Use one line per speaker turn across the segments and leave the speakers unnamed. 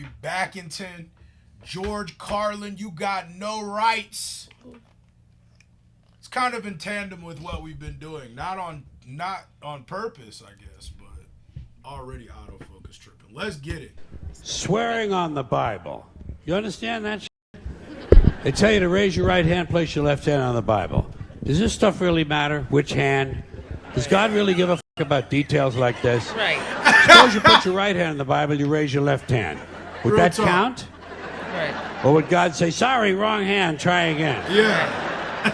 We back in 10. George Carlin, you got no rights. It's kind of in tandem with what we've been doing. Not on purpose, I guess, but already autofocus tripping. Let's get it.
Swearing on the Bible. You understand that shit? They tell you to raise your right hand, place your left hand on the Bible. Does this stuff really matter? Which hand? Does God really give a fuck about details like this?
Right.
Suppose you put your right hand on the Bible, you raise your left hand. Would
Real
that
talk.
count?
Right.
Or would God say, sorry, wrong hand, try again?
Yeah.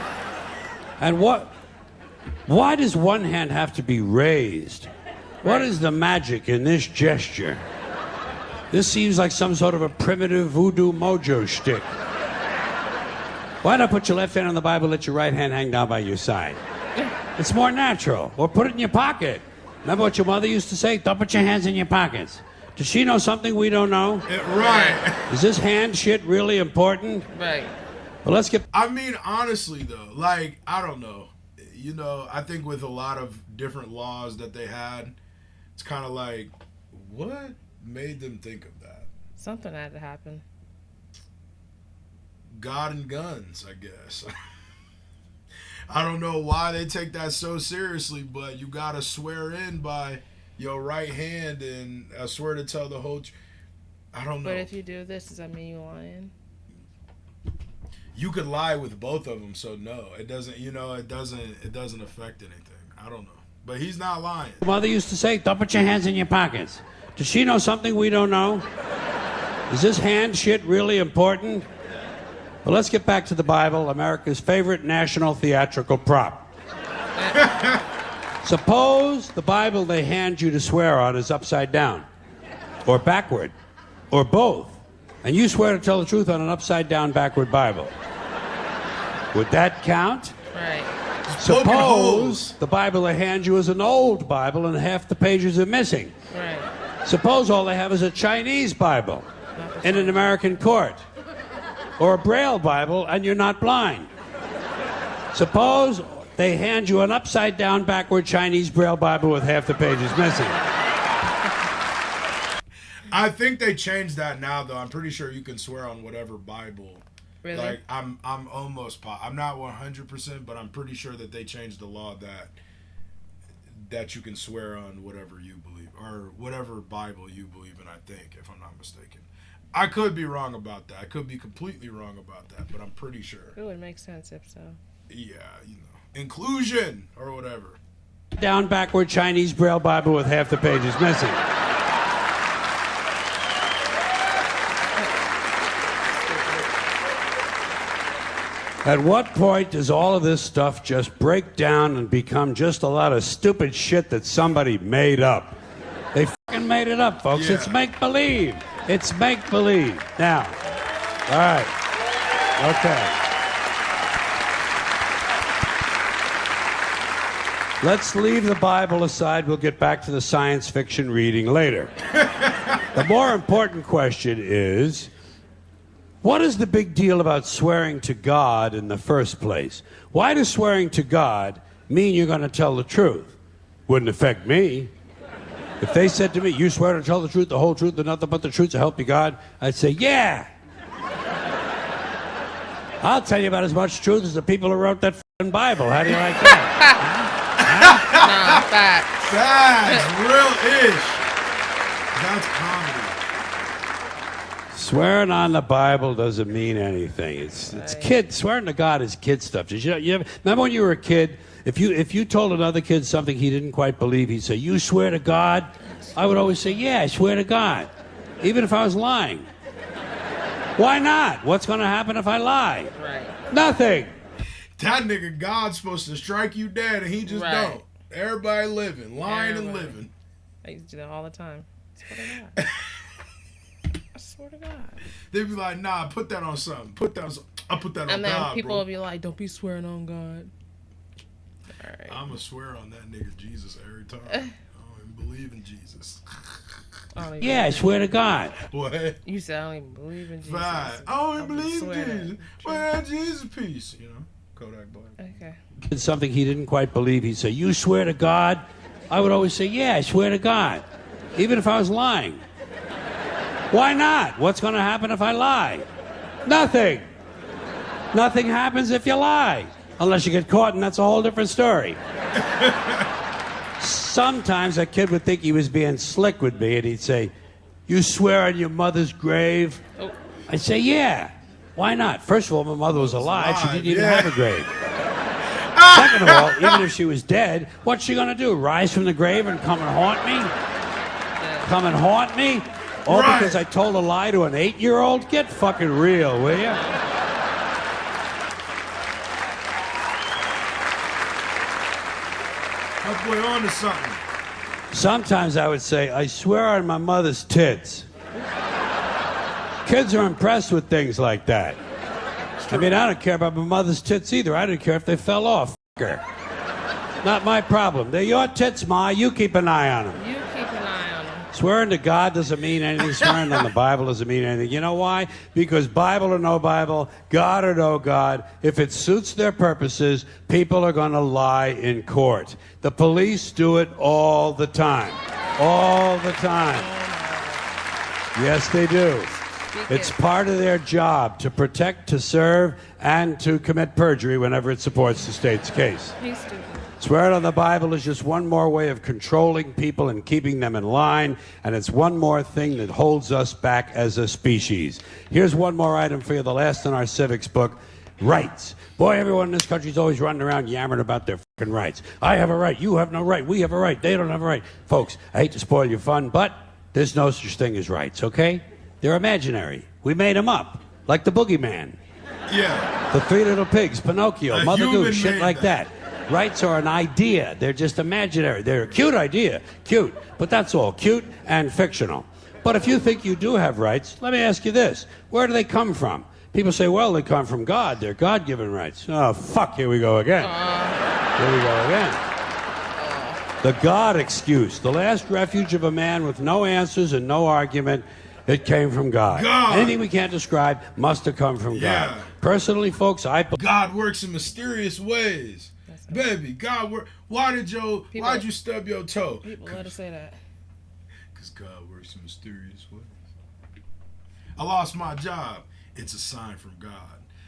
And why does one hand have to be raised? What is the magic in this gesture? This seems like some sort of a primitive voodoo mojo shtick. Why not put your left hand on the Bible, let your right hand hang down by your side? It's more natural. Or put it in your pocket. Remember what your mother used to say? Don't put your hands in your pockets. Does she know something we don't know?
Right.
Is this hand shit really important?
Right.
Well, let's get...
I mean, honestly, though, like, I don't know. You know, I think with a lot of different laws that they had, it's kind of like, what made them think of that?
Something had to happen.
God and guns, I guess. I don't know why they take that so seriously, but you gotta swear in by your right hand, and I swear to tell the whole I don't know.
But if you do this, does that mean you lying?
You could lie with both of them, so no, it doesn't. You know, it doesn't affect anything. I don't know, but he's not lying.
Mother used to say, don't put your hands in your pockets. Does she know something we don't know? Is this hand shit really important? Well, let's get back to the Bible, America's favorite national theatrical prop. Suppose the Bible they hand you to swear on is upside down, or backward, or both, and you swear to tell the truth on an upside down, backward Bible. Would that count?
Right.
Suppose the Bible they hand you is an old Bible and half the pages are missing.
Right.
Suppose all they have is a Chinese Bible in an American court, or a Braille Bible and you're not blind. Suppose they hand you an upside down, backward Chinese Braille Bible with half the pages missing.
I think they changed that now, though. I'm pretty sure you can swear on whatever Bible.
Really?
Like, I'm almost I'm not 100%, but I'm pretty sure that they changed the law that you can swear on whatever you believe, or whatever Bible you believe in, I think, if I'm not mistaken. I could be wrong about that. I could be completely wrong about that, but I'm pretty sure.
It would make sense if so.
Yeah, you know. Inclusion, or whatever.
Down, backward Chinese Braille Bible with half the pages missing. At what point does all of this stuff just break down and become just a lot of stupid shit that somebody made up? They fucking made it up, folks.
Yeah.
It's make-believe. It's make-believe. Now, all right. Okay. Let's leave the Bible aside. We'll get back to the science fiction reading later. The more important question is, what is the big deal about swearing to God in the first place? Why does swearing to God mean you're going to tell the truth? Wouldn't affect me. If they said to me, you swear to tell the truth, the whole truth, and nothing but the truth to help you God, I'd say, yeah. I'll tell you about as much truth as the people who wrote that f***ing Bible. How do you like that?
Nah, facts.
That's real ish. That's comedy.
Swearing on the Bible doesn't mean anything. It's kid. Swearing to God is kid stuff. Remember when you were a kid? If you told another kid something he didn't quite believe, he'd say, "You swear to God?" I would always say, "Yeah, I swear to God," even if I was lying. Why not? What's going to happen if I lie?
Right.
Nothing.
That nigga God's supposed to strike you dead, and he just don't. Everybody living, lying and living.
I used to do that all the time. I swear to God. I swear to God.
They'd be like, nah, put that on something. I'll put that on God,
and then people
bro.
will be like, don't be swearing on God. All right.
I'm going to swear on that nigga Jesus every time. I don't even believe in Jesus.
Yeah, I swear to God.
What?
You said I don't even believe in Jesus.
Fine. I don't even believe in Jesus. Well, that Jesus piece, you know. Kodak Black.
Okay.
Did something he didn't quite believe, he'd say, "You swear to God?" I would always say, "Yeah, I swear to God," even if I was lying. Why not? What's going to happen if I lie? Nothing. Nothing happens if you lie. Unless you get caught, and that's a whole different story. Sometimes a kid would think he was being slick with me, and he'd say, "You swear on your mother's grave?"
Oh.
I'd say, "Yeah. Why not? First of all, my mother was alive. She didn't even have a grave. Second of all, even if she was dead, what's she going to do? Rise from the grave and come and haunt me? Come and haunt me? All because I told a lie to an 8-year-old? Get fucking real, will you?"
That boy on to something.
Sometimes I would say, "I swear on my mother's tits." Kids are impressed with things like that. I mean, I don't care about my mother's tits either. I didn't care if they fell off. F*** her. Not my problem. They're your tits, Ma. You keep an eye on them.
You keep an eye on them.
Swearing to God doesn't mean anything. Swearing on the Bible doesn't mean anything. You know why? Because Bible or no Bible, God or no God, if it suits their purposes, people are going to lie in court. The police do it all the time. All the time. Yes, they do. It's part of their job to protect, to serve, and to commit perjury whenever it supports the state's case.
He's stupid.
Swearing on the Bible is just one more way of controlling people and keeping them in line, and it's one more thing that holds us back as a species. Here's one more item for you, the last in our civics book, rights. Boy, everyone in this country is always running around yammering about their fucking rights. I have a right, you have no right, we have a right, they don't have a right. Folks, I hate to spoil your fun, but there's no such thing as rights, okay? They're imaginary. We made them up, like the boogeyman.
Yeah.
The Three Little Pigs, Pinocchio, Mother Goose, shit
made
like that. Rights are an idea. They're just imaginary. They're a cute idea. Cute. But that's all. Cute and fictional. But if you think you do have rights, let me ask you this. Where do they come from? People say, well, they come from God. They're God-given rights. Oh, fuck, here we go again. Here we go again. The God excuse. The last refuge of a man with no answers and no argument. It came from God. Anything we can't describe must have come from God. Personally, folks,
God works in mysterious ways. Baby, God work. Why'd you stub your toe?
People let us say that.
Because God works in mysterious ways. I lost my job. It's a sign from God.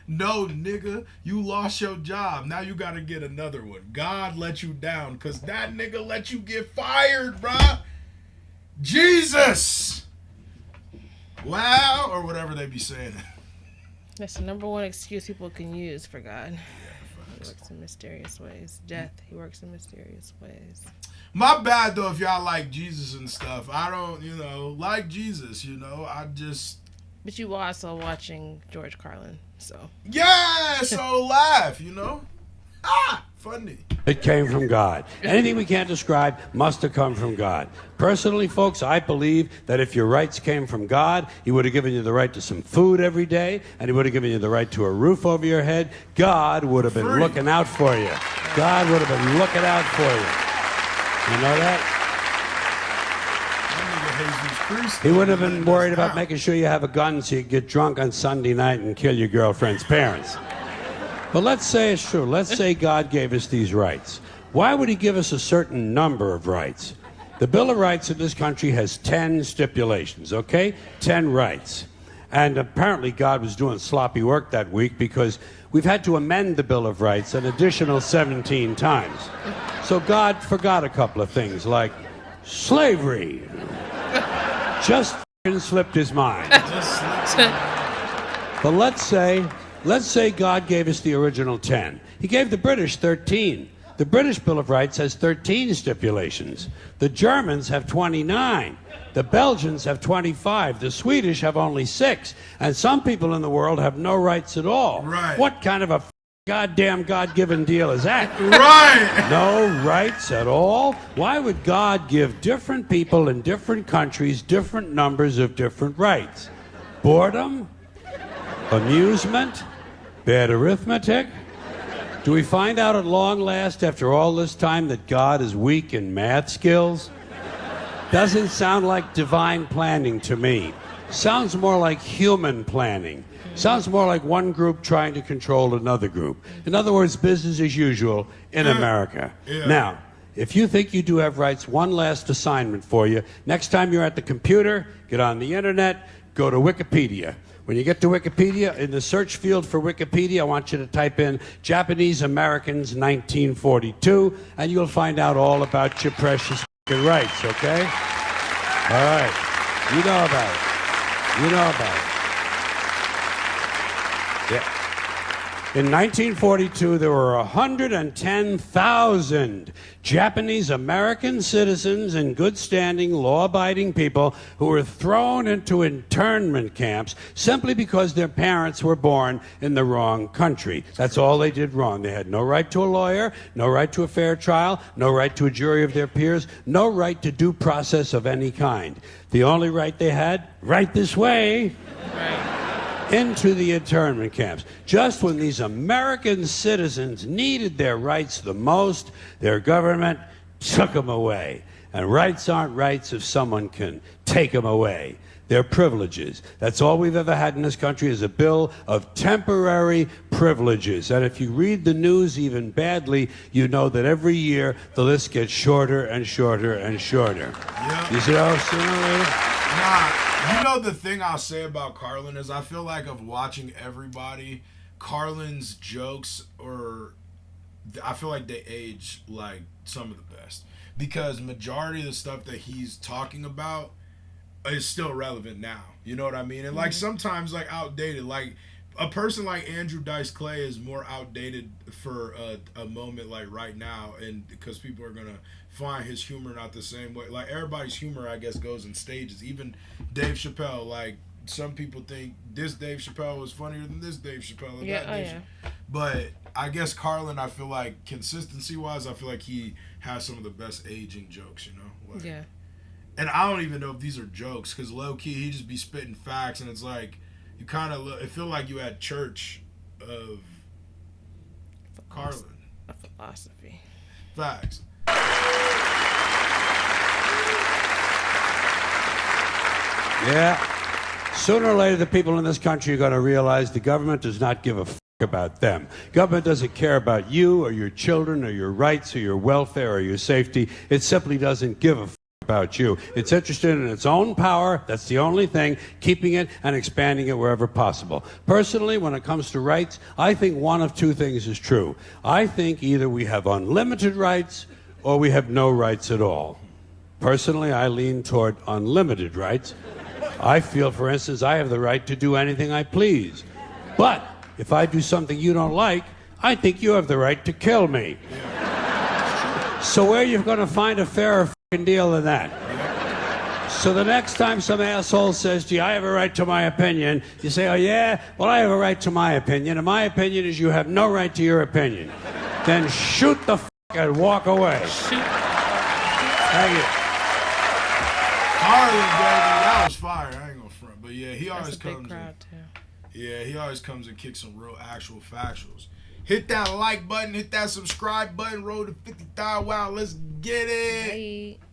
No, nigga, you lost your job. Now you got to get another one. God let you down because that nigga let you get fired, bruh. Jesus. Wow, or whatever they be saying.
That's the number one excuse people can use for God. He works in mysterious ways. Death, he works in mysterious ways.
My bad, though, if y'all like Jesus and stuff. I don't, like Jesus, I just...
But you were also watching George Carlin, so...
Yeah, so laugh, funny.
It came from God. Anything we can't describe must have come from God. Personally, folks, I believe that if your rights came from God, he would have given you the right to some food every day, and he would have given you the right to a roof over your head. God would have been looking out for you. God would have been looking out for you. You know that? He would have been worried about making sure you have a gun so you get drunk on Sunday night and kill your girlfriend's parents. But let's say it's true. Let's say God gave us these rights. Why would he give us a certain number of rights? The Bill of Rights in this country has 10 stipulations, okay? 10 rights. And apparently God was doing sloppy work that week because we've had to amend the Bill of Rights an additional 17 times. So God forgot a couple of things like slavery. Just f***ing slipped his mind. But let's say God gave us the original 10. He gave the British 13. The British Bill of Rights has 13 stipulations. The Germans have 29. The Belgians have 25. The Swedish have only 6. And some people in the world have no rights at all.
Right.
What kind of a goddamn God-given deal is that?
Right.
No rights at all? Why would God give different people in different countries different numbers of different rights? Boredom? Amusement? Bad arithmetic? Do we find out at long last after all this time that God is weak in math skills? Doesn't sound like divine planning to me. Sounds more like human planning. Sounds more like one group trying to control another group. In other words, business as usual in America.
Yeah.
Now, if you think you do have rights, one last assignment for you. Next time you're at the computer, get on the internet, go to Wikipedia. When you get to Wikipedia, in the search field for Wikipedia, I want you to type in Japanese Americans 1942, and you'll find out all about your precious rights, okay? All right. You know about it. You know about it. Yeah. In 1942, there were 110,000 Japanese American citizens in good standing, law-abiding people who were thrown into internment camps simply because their parents were born in the wrong country. That's all they did wrong. They had no right to a lawyer, no right to a fair trial, no right to a jury of their peers, no right to due process of any kind. The only right they had, right this way, into the internment camps. Just when these American citizens needed their rights the most, their government took them away. And rights aren't rights if someone can take them away. They're privileges. That's all we've ever had in this country is a bill of temporary privileges. And if you read the news even badly, you know that every year the list gets shorter and shorter and shorter. Yep. You see how sooner or later?
Nah. You know, the thing I'll say about Carlin is I feel like of watching everybody, Carlin's jokes, I feel like they age like some of the best. Because majority of the stuff that he's talking about is still relevant now. You know what I mean? And like sometimes like outdated. Like a person like Andrew Dice Clay is more outdated for a moment like right now, and because people are gonna find his humor not the same way. Like everybody's humor, I guess, goes in stages. Even Dave Chappelle, like some people think this Dave Chappelle was funnier than this Dave Chappelle. But I guess Carlin, I feel like consistency wise, I feel like he has some of the best aging jokes. You know? Like, yeah. And I don't even know if these are jokes because low key he just be spitting facts, and it's like you kind of it feel like you had church of Carlin.
A philosophy.
Facts.
Yeah. Sooner or later, the people in this country are going to realize the government does not give a about them. Government doesn't care about you or your children or your rights or your welfare or your safety. It simply doesn't give a about you. It's interested in its own power. That's the only thing, keeping it and expanding it wherever possible. Personally, when it comes to rights, I think one of two things is true. I think either we have unlimited rights or we have no rights at all. Personally, I lean toward unlimited rights. I feel, for instance, I have the right to do anything I please. But if I do something you don't like, I think you have the right to kill me. So where are you going to find a fairer deal than that? So the next time some asshole says to you, I have a right to my opinion, you say, oh yeah? Well, I have a right to my opinion, and my opinion is you have no right to your opinion. Then shoot the and walk away.
Shoot.
Thank you.
Carlin, baby, that was fire. I ain't gonna front, but yeah, he always comes.
Big crowd too.
Yeah, he always comes and kicks some real actual factuals. Hit that like button, hit that subscribe button, roll to 50,000. Wow, let's get it.
Bye.